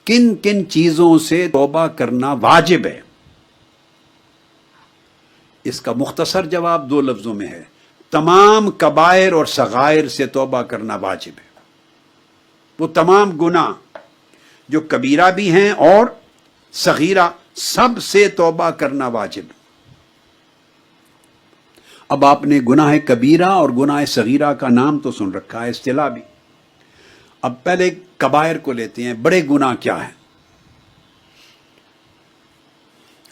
کن کن چیزوں سے توبہ کرنا واجب ہے؟ اس کا مختصر جواب دو لفظوں میں ہے، تمام کبائر اور صغائر سے توبہ کرنا واجب ہے۔ وہ تمام گناہ جو کبیرہ بھی ہیں اور صغیرہ، سب سے توبہ کرنا واجب ہے۔ اب آپ نے گناہ کبیرہ اور گناہ صغیرہ کا نام تو سن رکھا ہے، اصطلاح بھی۔ اب پہلے کبائر کو لیتے ہیں، بڑے گناہ کیا ہیں؟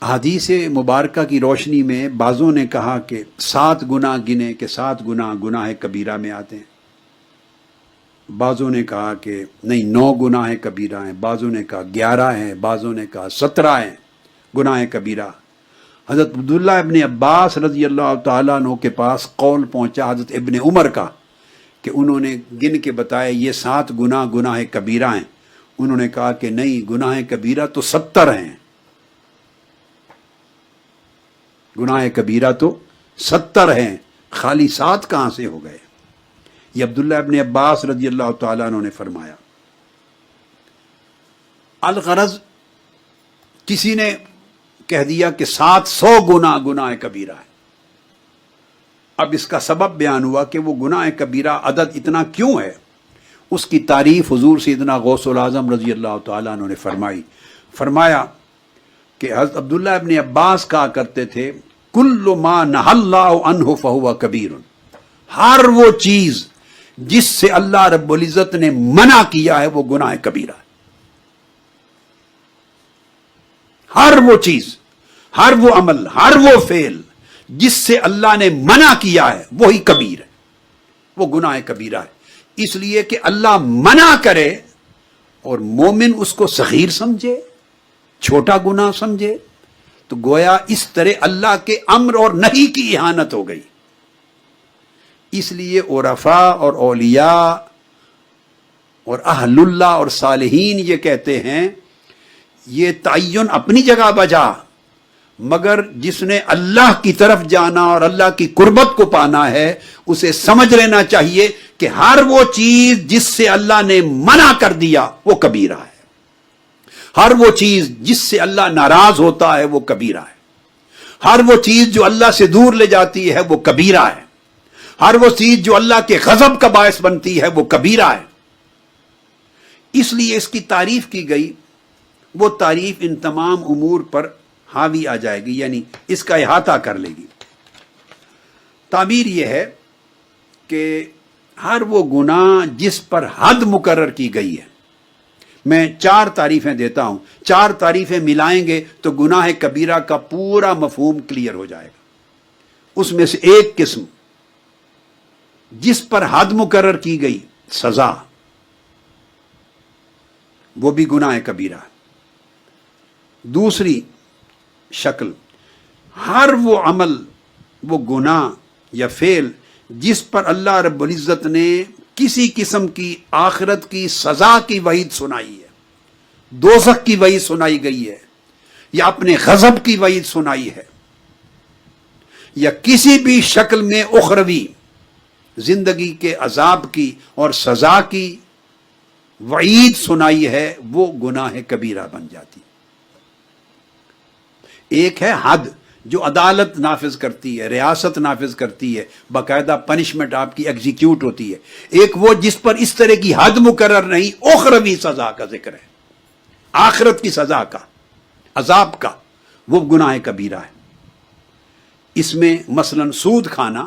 حدیث مبارکہ کی روشنی میں بعضوں نے کہا کہ 7 گناہ گنے کہ 7 گناہ گناہ کبیرہ میں آتے ہیں، بعضوں نے کہا کہ نہیں 9 گناہ کبیرہ ہیں، بعضوں نے کہا 11 ہیں، بعضوں نے کہا 17 ہیں گناہ کبیرہ۔ حضرت عبداللہ ابن عباس رضی اللہ تعالیٰ عنہ کے پاس قول پہنچا حضرت ابن عمر کا کہ انہوں نے گن کے بتایا یہ 7 گناہ گناہ کبیرہ ہیں۔ انہوں نے کہا کہ نہیں، گناہ کبیرہ تو 70 ہیں، گناہ کبیرہ تو 70 ہیں، خالی 7 کہاں سے ہو گئے؟ یہ عبداللہ ابن عباس رضی اللہ تعالیٰ عنہ نے فرمایا۔ الغرض کسی نے کہہ دیا کہ 700 گناہ گناہ کبیرہ ہے۔ اب اس کا سبب بیان ہوا کہ وہ گناہ کبیرہ عدد اتنا کیوں ہے؟ اس کی تعریف حضور سیدنا غوث العظم رضی اللہ تعالیٰ عنہ نے فرمایا کہ حضرت عبداللہ ابن عباس کہا کرتے تھے کل ما نہى اللہ عنہ فہو کبیر، ہر وہ چیز جس سے اللہ رب العزت نے منع کیا ہے وہ گناہ کبیرہ ہے۔ ہر وہ چیز، ہر وہ عمل، ہر وہ فعل جس سے اللہ نے منع کیا ہے وہی کبیر ہے، وہ گناہ کبیرہ ہے۔ اس لیے کہ اللہ منع کرے اور مومن اس کو صغیر سمجھے، چھوٹا گناہ سمجھے، تو گویا اس طرح اللہ کے امر اور نہی کی اہانت ہو گئی۔ اس لیے عرفاء اور اولیاء اور اہل اللہ اور صالحین یہ کہتے ہیں یہ تعین اپنی جگہ بجا، مگر جس نے اللہ کی طرف جانا اور اللہ کی قربت کو پانا ہے اسے سمجھ لینا چاہیے کہ ہر وہ چیز جس سے اللہ نے منع کر دیا وہ کبیرہ ہے، ہر وہ چیز جس سے اللہ ناراض ہوتا ہے وہ کبیرہ ہے، ہر وہ چیز جو اللہ سے دور لے جاتی ہے وہ کبیرہ ہے، ہر وہ چیز جو اللہ کے غضب کا باعث بنتی ہے وہ کبیرہ ہے۔ اس لیے اس کی تعریف کی گئی، وہ تعریف ان تمام امور پر حاوی آ جائے گی، یعنی اس کا احاطہ کر لے گی۔ تعبیر یہ ہے کہ ہر وہ گناہ جس پر حد مقرر کی گئی ہے، میں 4 تعریفیں دیتا ہوں، 4 تعریفیں ملائیں گے تو گناہ کبیرہ کا پورا مفہوم کلیئر ہو جائے گا۔ اس میں سے ایک قسم جس پر حد مقرر کی گئی، سزا، وہ بھی گناہ کبیرہ ہے۔ دوسری شکل، ہر وہ عمل، وہ گناہ یا فعل جس پر اللہ رب العزت نے کسی قسم کی آخرت کی سزا کی وعید سنائی ہے، دوزخ کی وعید سنائی گئی ہے، یا اپنے غضب کی وعید سنائی ہے، یا کسی بھی شکل میں اخروی زندگی کے عذاب کی اور سزا کی وعید سنائی ہے، وہ گناہ کبیرہ بن جاتی۔ ایک ہے حد جو عدالت نافذ کرتی ہے، ریاست نافذ کرتی ہے، باقاعدہ پنشمنٹ آپ کی ایگزیکیوٹ ہوتی ہے۔ ایک وہ جس پر اس طرح کی حد مقرر نہیں، اخروی سزا کا ذکر ہے، آخرت کی سزا کا، عذاب کا، وہ گناہ کبیرہ ہے۔ اس میں مثلا سود کھانا،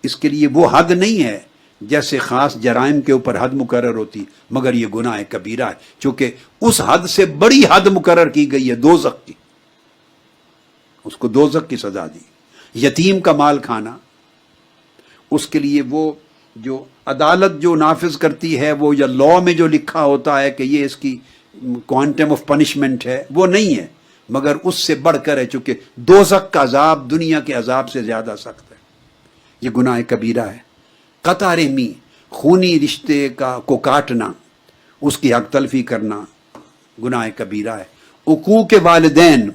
اس کے لیے وہ حد نہیں ہے جیسے خاص جرائم کے اوپر حد مقرر ہوتی، مگر یہ گناہ کبیرہ ہے، چونکہ اس حد سے بڑی حد مقرر کی گئی ہے دوزخ کی، اس کو دوزخ کی سزا دی۔ یتیم کا مال کھانا، اس کے لیے وہ جو عدالت جو نافذ کرتی ہے، وہ یا لاء میں جو لکھا ہوتا ہے کہ یہ اس کی کوانٹم آف پنشمنٹ ہے، وہ نہیں ہے، مگر اس سے بڑھ کر ہے، چونکہ دوزخ کا عذاب دنیا کے عذاب سے زیادہ سخت ہے۔ یہ گناہ کبیرہ ہے۔ قطع رحمی، خونی رشتے کو کاٹنا، اس کی حق تلفی کرنا گناہ کبیرہ ہے۔ عقوق والدین،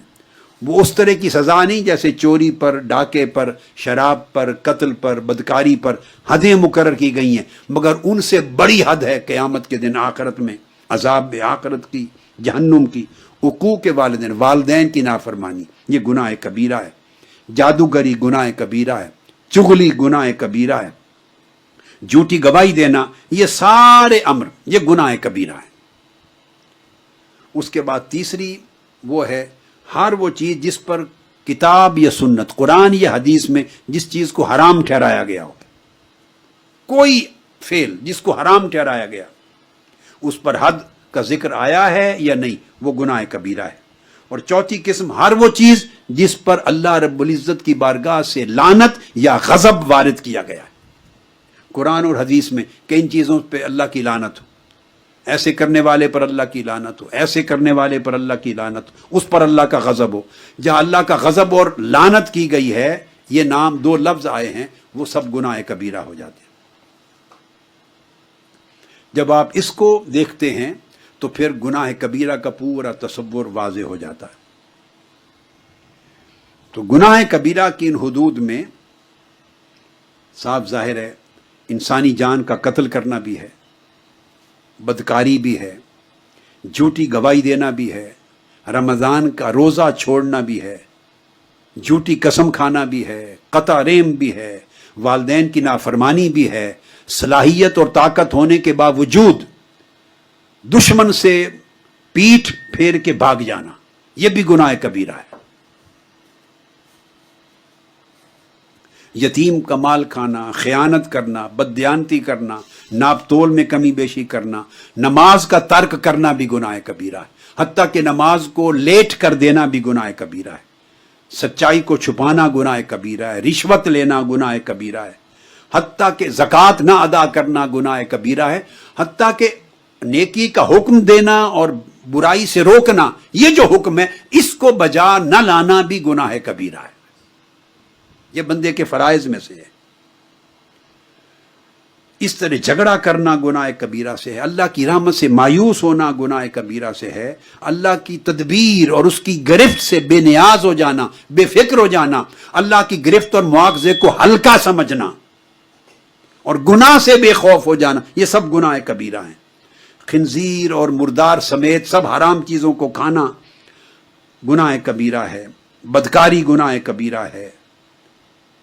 وہ اس طرح کی سزا نہیں جیسے چوری پر، ڈاکے پر، شراب پر، قتل پر، بدکاری پر حدیں مقرر کی گئی ہیں، مگر ان سے بڑی حد ہے قیامت کے دن آخرت میں عذاب آخرت کی, جہنم کی, حقوق والدین, والدین کی نافرمانی, یہ گناہ کبیرہ ہے. جادوگری گناہ کبیرہ ہے, چغلی گناہ کبیرہ ہے, جھوٹی گواہی دینا, یہ سارے امر یہ گناہ کبیرہ ہے. اس کے بعد تیسری وہ ہے ہر وہ چیز جس پر کتاب یا سنت, قرآن یا حدیث میں جس چیز کو حرام ٹھہرایا گیا ہو, کوئی فعل جس کو حرام ٹھہرایا گیا, اس پر حد کا ذکر آیا ہے یا نہیں, وہ گناہ کبیرہ ہے. اور چوتھی قسم ہر وہ چیز جس پر اللہ رب العزت کی بارگاہ سے لعنت یا غضب وارد کیا گیا ہے. قرآن اور حدیث میں کئی چیزوں پہ اللہ کی لعنت ہو, ایسے کرنے والے پر اللہ کی لعنت ہو, ایسے کرنے والے پر اللہ کی لعنت ہو, اس پر اللہ کا غضب ہو. جہاں اللہ کا غضب اور لعنت کی گئی ہے, یہ نام دو لفظ آئے ہیں, وہ سب گناہ کبیرہ ہو جاتے ہیں. جب آپ اس کو دیکھتے ہیں تو پھر گناہ کبیرہ کا پورا تصور واضح ہو جاتا ہے. تو گناہ کبیرہ کی ان حدود میں صاف ظاہر ہے انسانی جان کا قتل کرنا بھی ہے, بدکاری بھی ہے, جھوٹی گواہی دینا بھی ہے, رمضان کا روزہ چھوڑنا بھی ہے, جھوٹی قسم کھانا بھی ہے, قطع رحم بھی ہے, والدین کی نافرمانی بھی ہے, صلاحیت اور طاقت ہونے کے باوجود دشمن سے پیٹھ پھیر کے بھاگ جانا, یہ بھی گناہ کبیرہ ہے. یتیم کا مال کھانا, خیانت کرنا, بددیانتی کرنا, ناپ تول میں کمی بیشی کرنا, نماز کا ترک کرنا بھی گناہ کبیرہ ہے. حتیٰ کہ نماز کو لیٹ کر دینا بھی گناہ کبیرہ ہے. سچائی کو چھپانا گناہ کبیرہ ہے. رشوت لینا گناہ کبیرہ ہے. حتیٰ کہ زکوٰۃ نہ ادا کرنا گناہ کبیرہ ہے. حتیٰ کہ نیکی کا حکم دینا اور برائی سے روکنا, یہ جو حکم ہے اس کو بجا نہ لانا بھی گناہ کبیرہ ہے. یہ بندے کے فرائض میں سے ہے. اس طرح جھگڑا کرنا گناہ کبیرہ سے ہے. اللہ کی رحمت سے مایوس ہونا گناہ کبیرہ سے ہے. اللہ کی تدبیر اور اس کی گرفت سے بے نیاز ہو جانا, بے فکر ہو جانا, اللہ کی گرفت اور مواخذے کو ہلکا سمجھنا اور گناہ سے بے خوف ہو جانا, یہ سب گناہ کبیرہ ہیں. خنزیر اور مردار سمیت سب حرام چیزوں کو کھانا گناہ کبیرہ ہے. بدکاری گناہ کبیرہ ہے.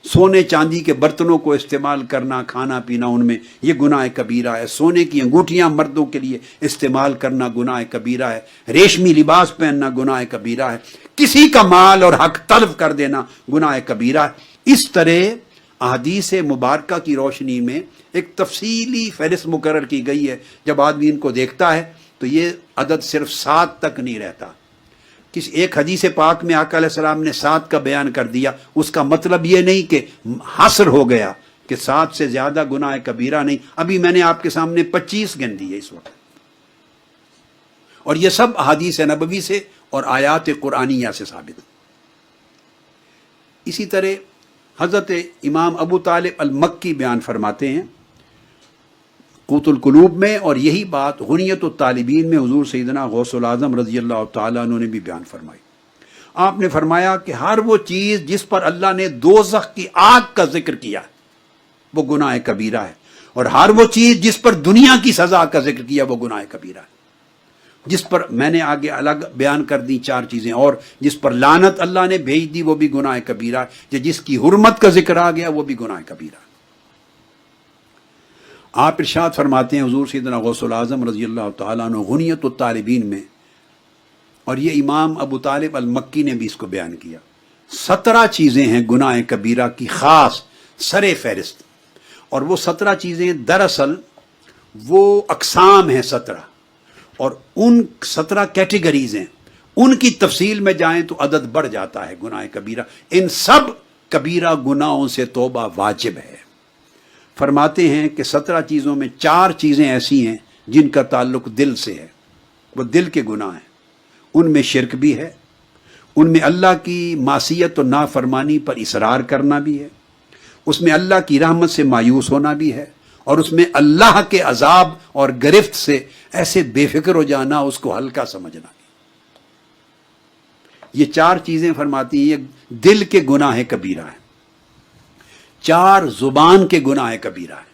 سونے چاندی کے برتنوں کو استعمال کرنا, کھانا پینا ان میں, یہ گناہ کبیرہ ہے. سونے کی انگوٹھیاں مردوں کے لیے استعمال کرنا گناہ کبیرہ ہے. ریشمی لباس پہننا گناہ کبیرہ ہے. کسی کا مال اور حق تلف کر دینا گناہ کبیرہ ہے. اس طرح احادیث مبارکہ کی روشنی میں ایک تفصیلی فہرست مقرر کی گئی ہے. جب آدمی ان کو دیکھتا ہے تو یہ عدد صرف 7 تک نہیں رہتا. کسی ایک حدیث پاک میں آقا علیہ السلام نے 7 کا بیان کر دیا, اس کا مطلب یہ نہیں کہ حصر ہو گیا کہ 7 سے زیادہ گناہ کبیرہ نہیں. ابھی میں نے آپ کے سامنے 25 گن دی ہے اس وقت, اور یہ سب احادیث نبوی سے اور آیات قرآنیہ سے ثابت. اسی طرح حضرت امام ابو طالب المکی بیان فرماتے ہیں قوت القلوب میں, اور یہی بات غنیت الطالبین میں حضور سیدنا غوث العظم رضی اللہ تعالیٰ عنہ نے بھی بیان فرمائی. آپ نے فرمایا کہ ہر وہ چیز جس پر اللہ نے دوزخ کی آگ کا ذکر کیا وہ گناہ کبیرہ ہے, اور ہر وہ چیز جس پر دنیا کی سزا کا ذکر کیا وہ گناہ کبیرہ ہے. جس پر میں نے آگے الگ بیان کر دی 4 چیزیں, اور جس پر لعنت اللہ نے بھیج دی وہ بھی گناہ کبیرہ ہے. جس کی حرمت کا ذکر آ گیا وہ بھی گناہ کبیرہ ہے. آپ ارشاد فرماتے ہیں حضور سیدنا غوث العظم رضی اللہ تعالیٰ عنہ غنیت الطالبین میں, اور یہ امام ابو طالب المکی نے بھی اس کو بیان کیا, 17 چیزیں ہیں گناہ کبیرہ کی خاص سر فہرست. اور وہ 17 چیزیں دراصل وہ اقسام ہیں 17, اور ان 17 کیٹیگریز ہیں. ان کی تفصیل میں جائیں تو عدد بڑھ جاتا ہے گناہ کبیرہ. ان سب کبیرہ گناہوں سے توبہ واجب ہے. فرماتے ہیں کہ 17 چیزوں میں 4 چیزیں ایسی ہیں جن کا تعلق دل سے ہے, وہ دل کے گناہ ہیں. ان میں شرک بھی ہے, ان میں اللہ کی معصیت و نافرمانی پر اصرار کرنا بھی ہے, اس میں اللہ کی رحمت سے مایوس ہونا بھی ہے, اور اس میں اللہ کے عذاب اور گرفت سے ایسے بے فکر ہو جانا, اس کو ہلکا سمجھنا بھی. یہ 4 چیزیں فرماتی ہیں یہ دل کے گناہ کبیرہ ہیں. 4 زبان کے گناہ کبیرہ ہیں.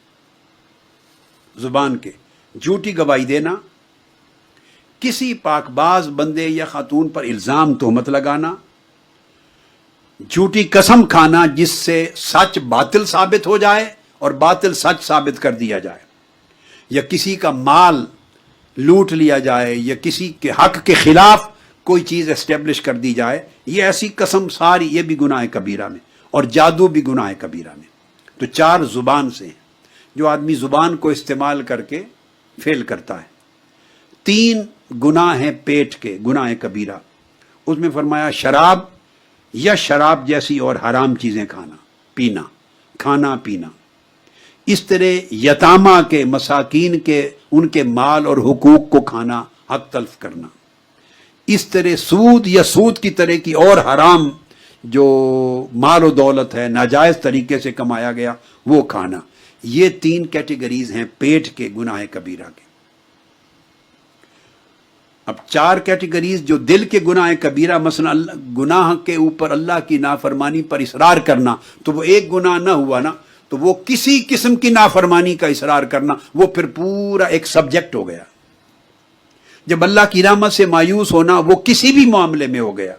زبان کے جھوٹی گواہی دینا, کسی پاک باز بندے یا خاتون پر الزام تہمت لگانا، جھوٹی قسم کھانا جس سے سچ باطل ثابت ہو جائے اور باطل سچ ثابت کر دیا جائے، یا کسی کا مال لوٹ لیا جائے، یا کسی کے حق کے خلاف کوئی چیز اسٹیبلش کر دی جائے، یہ ایسی قسم ساری یہ بھی گناہ کبیرہ میں، اور جادو بھی گناہ کبیرہ میں۔ تو 4 زبان سے ہیں جو آدمی زبان کو استعمال کر کے فعل کرتا ہے۔ 3 گناہ ہیں پیٹ کے، گناہ کبیرہ، اس میں فرمایا شراب یا شراب جیسی اور حرام چیزیں کھانا پینا، اس طرح یتامہ کے، مساکین کے، ان کے مال اور حقوق کو کھانا، حق تلف کرنا، اس طرح سود یا سود کی طرح کی اور حرام جو مال و دولت ہے ناجائز طریقے سے کمایا گیا وہ کھانا۔ یہ 3 کیٹیگریز ہیں پیٹ کے گناہ کبیرہ کے۔ اب 4 کیٹیگریز جو دل کے گناہ کبیرہ، مثلا گناہ کے اوپر اللہ کی نافرمانی پر اصرار کرنا، تو وہ ایک گناہ نہ ہوا نا، تو وہ کسی قسم کی نافرمانی کا اصرار کرنا، وہ پھر پورا ایک سبجیکٹ ہو گیا۔ جب اللہ کی رحمت سے مایوس ہونا وہ کسی بھی معاملے میں ہو گیا،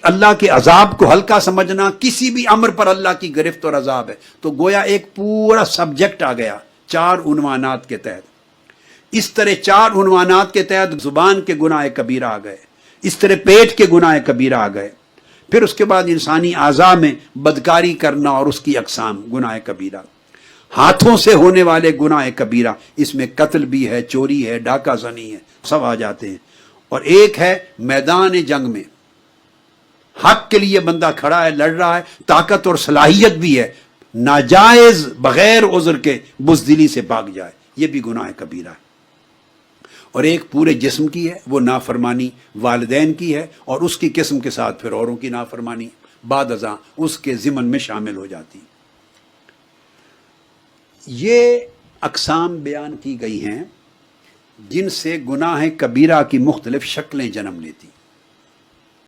اللہ کے عذاب کو ہلکا سمجھنا، کسی بھی امر پر اللہ کی گرفت اور عذاب ہے، تو گویا ایک پورا سبجیکٹ آ گیا 4 عنوانات کے تحت۔ اس طرح 4 عنوانات کے تحت زبان کے گناہ کبیرہ آ گئے، اس طرح پیٹ کے گناہ کبیرہ آ گئے، پھر اس کے بعد انسانی اعضاء میں بدکاری کرنا اور اس کی اقسام گناہ کبیرہ، ہاتھوں سے ہونے والے گناہ کبیرہ، اس میں قتل بھی ہے، چوری ہے، ڈاکہ زنی ہے، سب آ جاتے ہیں۔ اور ایک ہے میدان جنگ میں حق کے لیے بندہ کھڑا ہے، لڑ رہا ہے، طاقت اور صلاحیت بھی ہے، ناجائز بغیر عذر کے بزدلی سے بھاگ جائے، یہ بھی گناہ کبیرہ ہے۔ اور ایک پورے جسم کی ہے، وہ نافرمانی والدین کی ہے، اور اس کی قسم کے ساتھ پھر اوروں کی نافرمانی بعد ازاں اس کے ضمن میں شامل ہو جاتی۔ یہ اقسام بیان کی گئی ہیں جن سے گناہ کبیرہ کی مختلف شکلیں جنم لیتی۔